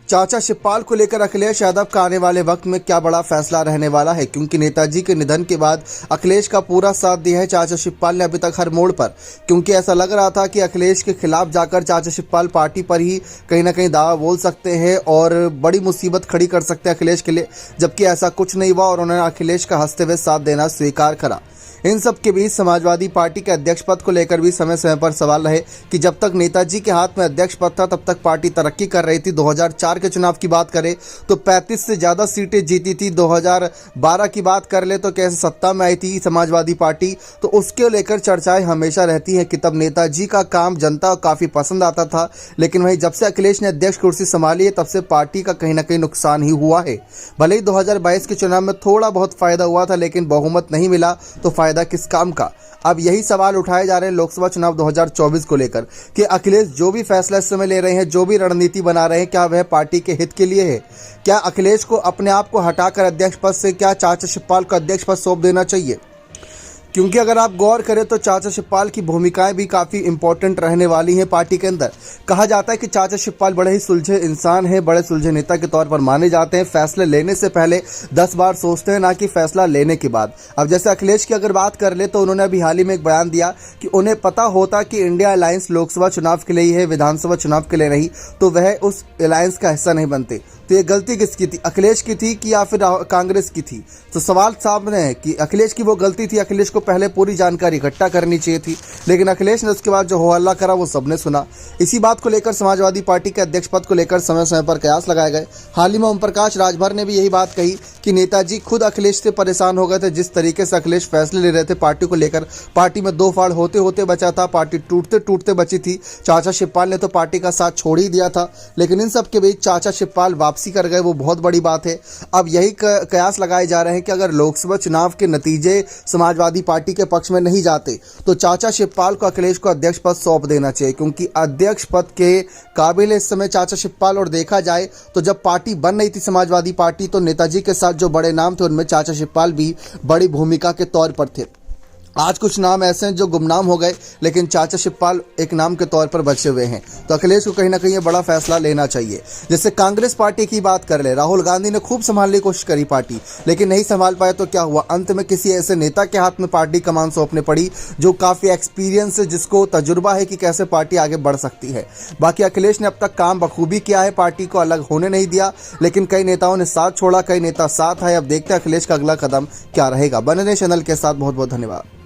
चाचा शिवपाल को लेकर अखिलेश यादव का आने वाले वक्त में क्या बड़ा फैसला रहने वाला है, क्योंकि नेताजी के निधन के बाद अखिलेश का पूरा साथ दिया है चाचा शिवपाल ने अभी तक हर मोड़ पर। क्योंकि ऐसा लग रहा था कि अखिलेश के खिलाफ जाकर चाचा शिवपाल पार्टी पर ही कहीं ना कहीं दावा बोल सकते हैं और बड़ी मुसीबत खड़ी कर सकते हैं अखिलेश के लिए, जबकि ऐसा कुछ नहीं हुआ और उन्होंने अखिलेश का हंसते हुए साथ देना स्वीकार करा। इन सब के बीच समाजवादी पार्टी के अध्यक्ष पद को लेकर भी समय समय पर सवाल रहे कि जब तक नेताजी के हाथ में अध्यक्ष पद था तब तक पार्टी तरक्की कर रही थी। 2004 के चुनाव की बात करें तो 35 से ज़्यादा सीटें जीती थी। 2012 की बात कर ले तो कैसे सत्ता में आई थी समाजवादी पार्टी, तो उसके लेकर चर्चाएं हमेशा रहती हैं कि तब नेताजी का काम जनता को काफ़ी पसंद आता था। लेकिन वहीं जब से अखिलेश ने अध्यक्ष कुर्सी संभाली है तब से पार्टी का कहीं ना कहीं नुकसान ही हुआ है। भले ही 2022 के चुनाव में थोड़ा बहुत फायदा हुआ था, लेकिन बहुमत नहीं मिला तो फायदा किस काम का। अब यही सवाल उठाए जा रहे हैं लोकसभा चुनाव 2024 को लेकर कि अखिलेश जो भी फैसला इस समय ले रहे हैं, जो भी रणनीति बना रहे हैं, क्या वह पार्टी के हित के लिए है? क्या अखिलेश को अपने आप को हटाकर अध्यक्ष पद से क्या चाचा शिवपाल को अध्यक्ष पद सौंप देना चाहिए? क्योंकि अगर आप गौर करें तो चाचा शिवपाल की भूमिकाएं भी काफ़ी इंपॉर्टेंट रहने वाली हैं पार्टी के अंदर। कहा जाता है कि चाचा शिवपाल बड़े ही सुलझे इंसान हैं, बड़े सुलझे नेता के तौर पर माने जाते हैं। फैसले लेने से पहले 10 बार सोचते हैं, ना कि फैसला लेने के बाद। अब जैसे अखिलेश की अगर बात कर ले तो उन्होंने अभी हाल ही में एक बयान दिया कि उन्हें पता होता कि इंडिया अलायंस लोकसभा चुनाव के लिए ही है, विधानसभा चुनाव के लिए नहीं, तो वह उस अलायंस का हिस्सा नहीं बनते। तो ये गलती किसकी थी, अखिलेश की थी कि या फिर कांग्रेस की थी? तो सवाल सामने है कि अखिलेश की वो गलती थी। अखिलेश को पहले पूरी जानकारी इकट्ठा करनी चाहिए थी, लेकिन अखिलेश ने उसके बाद जो हो हल्ला करा वो सबने सुना। इसी बात को लेकर समाजवादी पार्टी के अध्यक्ष पद को लेकर समय समय पर कयास लगाए गए। हाल ही में ओम प्रकाश राजभर ने भी यही बात कही कि नेताजी खुद अखिलेश से परेशान हो गए थे। जिस तरीके से अखिलेश फैसले ले रहे थे पार्टी को लेकर, पार्टी में दो फाड़ होते होते बचा था, पार्टी टूटते टूटते बची थी। चाचा शिवपाल ने तो पार्टी का साथ छोड़ ही दिया था, लेकिन इन सब के बीच चाचा शिवपाल वापसी कर गए, वो बहुत बड़ी बात है। अब यही कयास लगाए जा रहे हैं कि अगर लोकसभा चुनाव के नतीजे समाजवादी पार्टी के पक्ष में नहीं जाते तो चाचा शिवपाल को अखिलेश को अध्यक्ष पद सौंप देना चाहिए, क्योंकि अध्यक्ष पद के काबिल इस समय चाचा शिवपाल। और देखा जाए तो जब पार्टी बन रही थी समाजवादी पार्टी तो नेताजी के साथ जो बड़े नाम थे उनमें चाचा शिवपाल भी बड़ी भूमिका के तौर पर थे। आज कुछ नाम ऐसे हैं जो गुमनाम हो गए, लेकिन चाचा शिवपाल एक नाम के तौर पर बचे हुए हैं। तो अखिलेश को कहीं ना कहीं ये बड़ा फैसला लेना चाहिए। जैसे कांग्रेस पार्टी की बात कर ले, राहुल गांधी ने खूब संभालने की कोशिश करी पार्टी, लेकिन नहीं संभाल पाए तो क्या हुआ, अंत में किसी ऐसे नेता के हाथ में पार्टी कमान सौंपने पड़ी जो काफ़ी एक्सपीरियंस है, जिसको तजुर्बा है कि कैसे पार्टी आगे बढ़ सकती है। बाकी अखिलेश ने अब तक काम बखूबी किया है, पार्टी को अलग होने नहीं दिया, लेकिन कई नेताओं ने साथ छोड़ा, कई नेता साथ आए। अब देखते हैं अखिलेश का अगला कदम क्या रहेगा। बने रहे चैनल के साथ। बहुत बहुत धन्यवाद।